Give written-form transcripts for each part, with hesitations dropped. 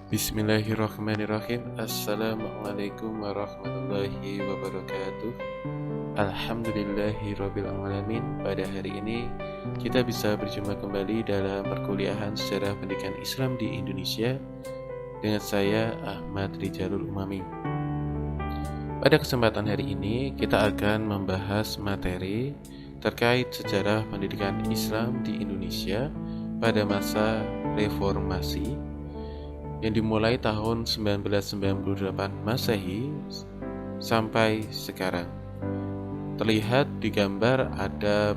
Bismillahirrahmanirrahim. Assalamualaikum warahmatullahi wabarakatuh. Alhamdulillahirrabbilalamin. Pada hari ini kita bisa berjumpa kembali dalam perkuliahan sejarah pendidikan Islam di Indonesia dengan saya Ahmad Rijalul Umami. Pada kesempatan hari ini kita akan membahas materi terkait sejarah pendidikan Islam di Indonesia pada masa reformasi yang dimulai tahun 1998 Masehi sampai sekarang. Terlihat di gambar ada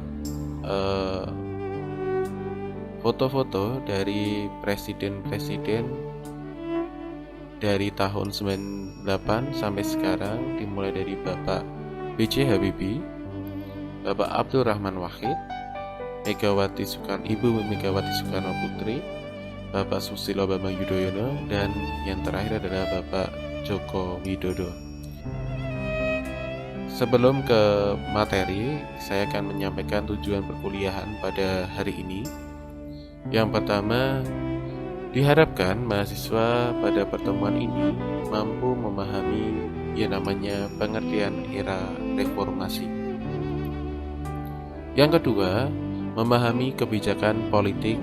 foto-foto dari presiden-presiden dari tahun 98 sampai sekarang, dimulai dari Bapak B.J. Habibie, Bapak Abdurrahman Wahid, Ibu Megawati Soekarno Putri, Bapak Susilo Bambang Yudhoyono, dan yang terakhir adalah Bapak Joko Widodo. Sebelum ke materi, saya akan menyampaikan tujuan perkuliahan pada hari ini. Yang pertama, diharapkan mahasiswa pada pertemuan ini mampu memahami yang namanya pengertian era reformasi. Yang kedua, memahami kebijakan politik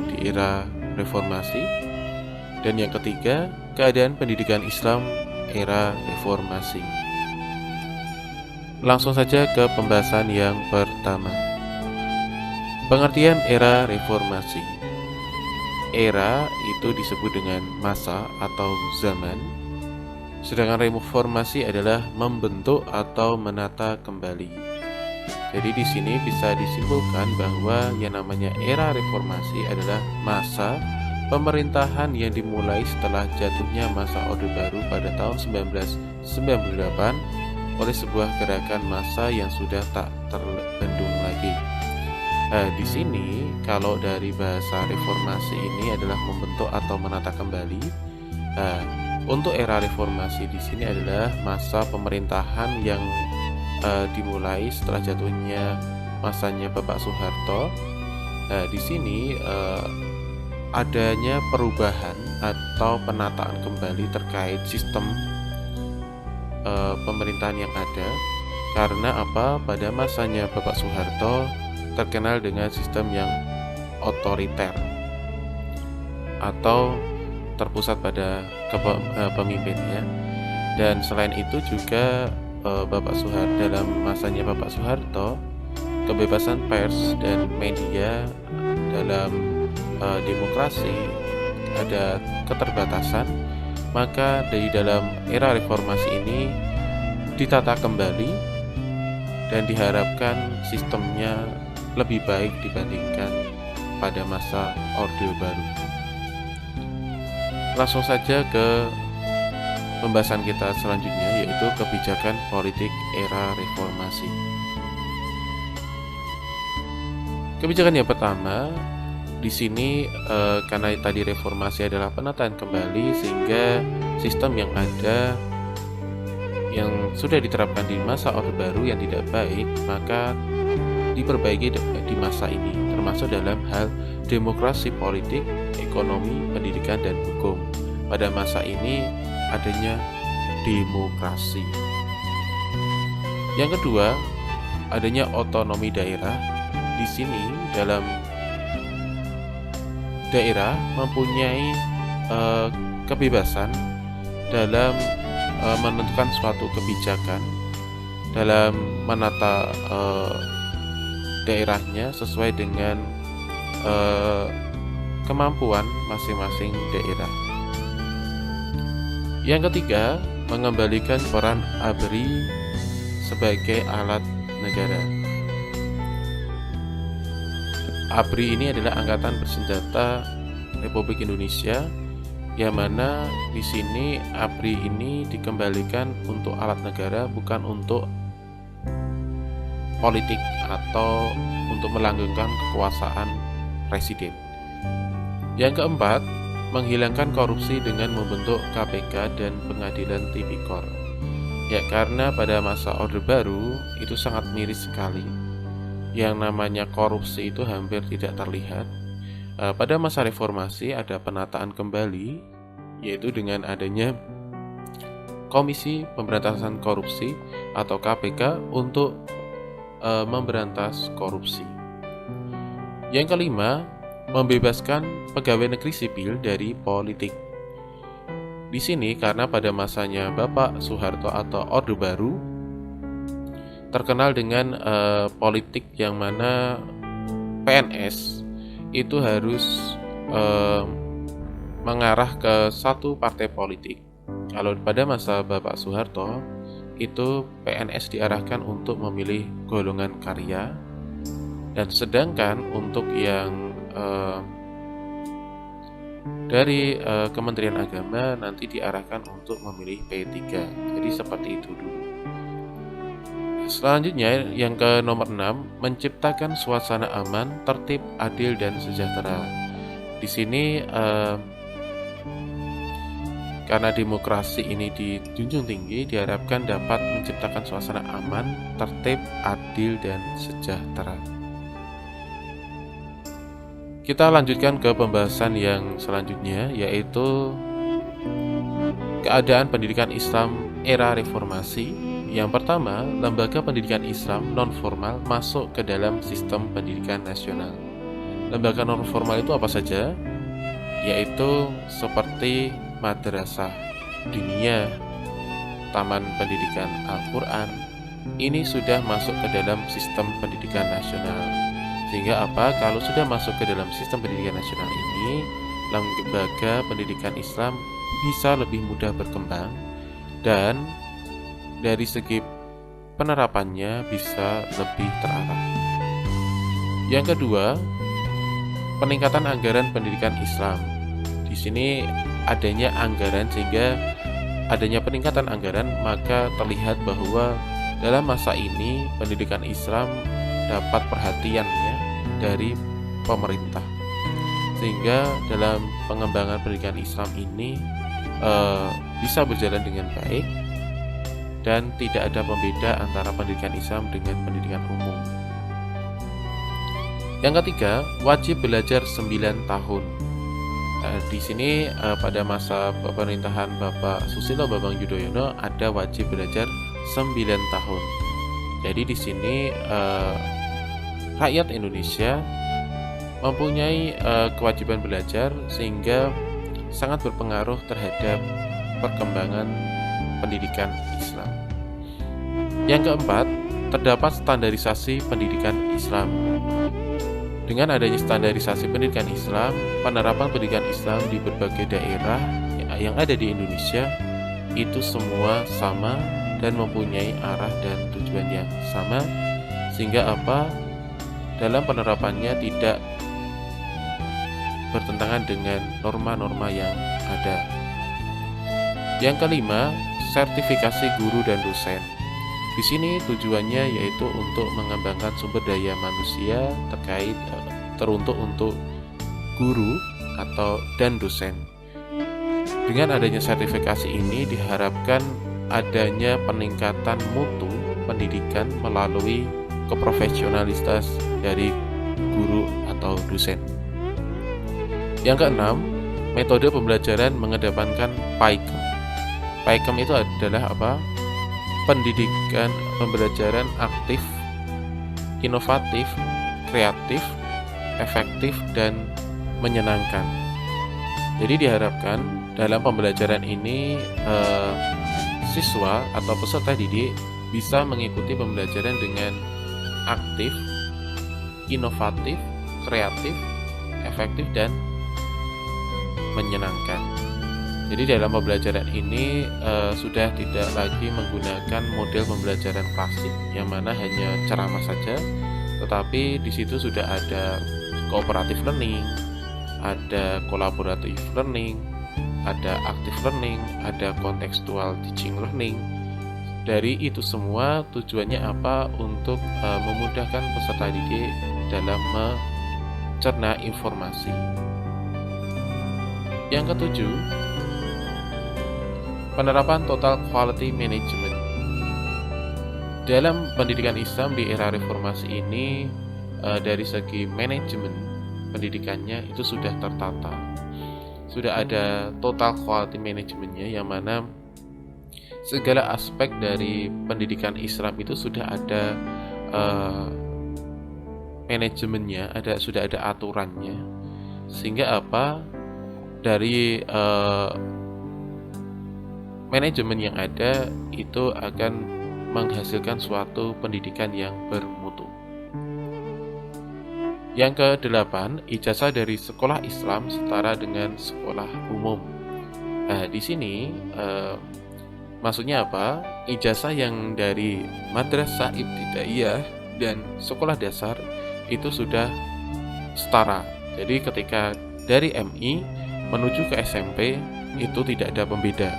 di era reformasi. Dan yang ketiga, keadaan pendidikan Islam era reformasi. Langsung saja ke pembahasan yang pertama. Pengertian era reformasi. Era itu disebut dengan masa atau zaman, sedangkan reformasi adalah membentuk atau menata kembali. Jadi di sini bisa disimpulkan bahwa yang namanya era reformasi adalah masa pemerintahan yang dimulai setelah jatuhnya masa Orde Baru pada tahun 1998 oleh sebuah gerakan massa yang sudah tak terbendung lagi. Di sini kalau dari bahasa reformasi ini adalah membentuk atau menata kembali. Untuk era reformasi di sini adalah masa pemerintahan yang dimulai setelah jatuhnya masanya Bapak Soeharto. Di sini adanya perubahan atau penataan kembali terkait sistem pemerintahan yang ada. Karena apa? Pada masanya Bapak Soeharto terkenal dengan sistem yang otoriter atau terpusat pada pemimpinnya. Dan selain itu juga dalam masanya Bapak Soeharto, kebebasan pers dan media dalam demokrasi ada keterbatasan. Maka dari dalam era reformasi ini ditata kembali dan diharapkan sistemnya lebih baik dibandingkan pada masa Orde Baru. Langsung saja ke pembahasan kita selanjutnya, yaitu kebijakan politik era reformasi. Kebijakan yang pertama di sini karena tadi reformasi adalah penataan kembali, sehingga sistem yang ada yang sudah diterapkan di masa Orde Baru yang tidak baik maka diperbaiki di masa ini, termasuk dalam hal demokrasi politik, ekonomi, pendidikan, dan hukum. Pada masa ini adanya demokrasi. Yang kedua, adanya otonomi daerah. Di sini dalam daerah mempunyai kebebasan dalam menentukan suatu kebijakan, dalam menata daerahnya sesuai dengan kemampuan masing-masing daerah. Yang ketiga, mengembalikan peran ABRI sebagai alat negara. ABRI ini adalah Angkatan Bersenjata Republik Indonesia, yang mana di sini ABRI ini dikembalikan untuk alat negara, bukan untuk politik atau untuk melanggengkan kekuasaan presiden. Yang keempat, menghilangkan korupsi dengan membentuk KPK dan pengadilan tipikor. Ya, karena pada masa Orde Baru itu sangat miris sekali. Yang namanya korupsi itu hampir tidak terlihat. Pada masa reformasi ada penataan kembali yaitu dengan adanya Komisi Pemberantasan Korupsi atau KPK untuk memberantas korupsi. Yang kelima, membebaskan pegawai negeri sipil dari politik. Di sini karena pada masanya Bapak Soeharto atau Orde Baru terkenal dengan politik yang mana PNS itu harus mengarah ke satu partai politik. Kalau pada masa Bapak Soeharto itu PNS diarahkan untuk memilih golongan karya, dan sedangkan untuk yang dari Kementerian Agama nanti diarahkan untuk memilih P3. Jadi seperti itu dulu. Selanjutnya yang ke nomor 6, menciptakan suasana aman, tertib, adil dan sejahtera. Di sini karena demokrasi ini dijunjung tinggi, diharapkan dapat menciptakan suasana aman, tertib, adil dan sejahtera. Kita lanjutkan ke pembahasan yang selanjutnya, yaitu keadaan pendidikan Islam era reformasi. Yang pertama, lembaga pendidikan Islam non-formal masuk ke dalam sistem pendidikan nasional. Lembaga non-formal itu apa saja? Yaitu seperti madrasah diniyah, taman pendidikan Al-Quran. Ini sudah masuk ke dalam sistem pendidikan nasional. Sehingga apa? Kalau sudah masuk ke dalam sistem pendidikan nasional ini, lembaga pendidikan Islam bisa lebih mudah berkembang dan dari segi penerapannya bisa lebih terarah. Yang kedua, peningkatan anggaran pendidikan Islam. Di sini adanya anggaran, sehingga adanya peningkatan anggaran, maka terlihat bahwa dalam masa ini pendidikan Islam dapat perhatiannya dari pemerintah, sehingga dalam pengembangan pendidikan Islam ini bisa berjalan dengan baik dan tidak ada pembeda antara pendidikan Islam dengan pendidikan umum. Yang ketiga, wajib belajar 9 tahun. Di sini pada masa pemerintahan Bapak Susilo Bambang Yudhoyono ada wajib belajar 9 tahun. Jadi di sini rakyat Indonesia mempunyai kewajiban belajar, sehingga sangat berpengaruh terhadap perkembangan pendidikan Islam. Yang keempat, terdapat standarisasi pendidikan Islam. Dengan adanya standarisasi pendidikan Islam, penerapan pendidikan Islam di berbagai daerah yang ada di Indonesia itu semua sama dan mempunyai arah dan tujuan yang sama, sehingga apa? Dalam penerapannya tidak bertentangan dengan norma-norma yang ada. Yang kelima, sertifikasi guru dan dosen. Di sini tujuannya yaitu untuk mengembangkan sumber daya manusia teruntuk untuk guru dan dosen. Dengan adanya sertifikasi ini diharapkan adanya peningkatan mutu pendidikan melalui keprofesionalitas dari guru atau dosen. Yang keenam, metode pembelajaran mengedepankan PAIKEM. PAIKEM itu adalah apa? Pendidikan pembelajaran aktif, inovatif, kreatif, efektif, dan menyenangkan. Jadi diharapkan dalam pembelajaran ini siswa atau peserta didik bisa mengikuti pembelajaran dengan aktif, inovatif, kreatif, efektif, dan menyenangkan. Jadi dalam pembelajaran ini sudah tidak lagi menggunakan model pembelajaran klasik yang mana hanya ceramah saja, tetapi di situ sudah ada cooperative learning, ada collaborative learning, ada active learning, ada contextual teaching learning. Dari itu semua tujuannya apa? Untuk memudahkan peserta didik dalam mencerna informasi. Yang ketujuh, penerapan total quality management. Dalam pendidikan Islam di era reformasi ini, dari segi manajemen pendidikannya itu sudah tertata, sudah ada total quality managementnya, yang mana segala aspek dari pendidikan Islam itu sudah ada manajemennya, sudah ada aturannya, sehingga apa dari manajemen yang ada itu akan menghasilkan suatu pendidikan yang bermutu. Yang kedelapan, ijazah dari sekolah Islam setara dengan sekolah umum. Nah, di sini maksudnya apa? Ijazah yang dari madrasah ibtidaiyah dan sekolah dasar itu sudah setara. Jadi ketika dari MI menuju ke SMP itu tidak ada pembeda.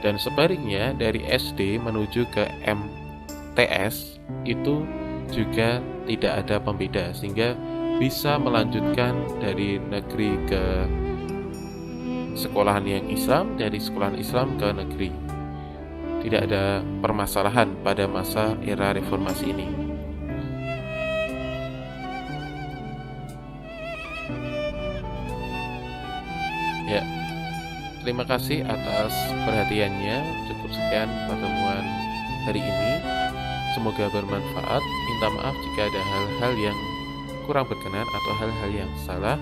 Dan sebaliknya dari SD menuju ke MTS itu juga tidak ada pembeda, sehingga bisa melanjutkan dari negeri ke sekolahan yang Islam, dari sekolahan Islam ke negeri. Tidak ada permasalahan pada masa era reformasi ini. Ya, terima kasih atas perhatiannya. Cukup sekian pertemuan hari ini. Semoga bermanfaat. Minta maaf jika ada hal-hal yang kurang berkenan atau hal-hal yang salah.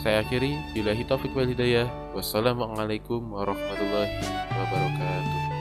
Saya akhiri, billahi taufiq wal hidayah. Wassalamualaikum warahmatullahi wabarakatuh.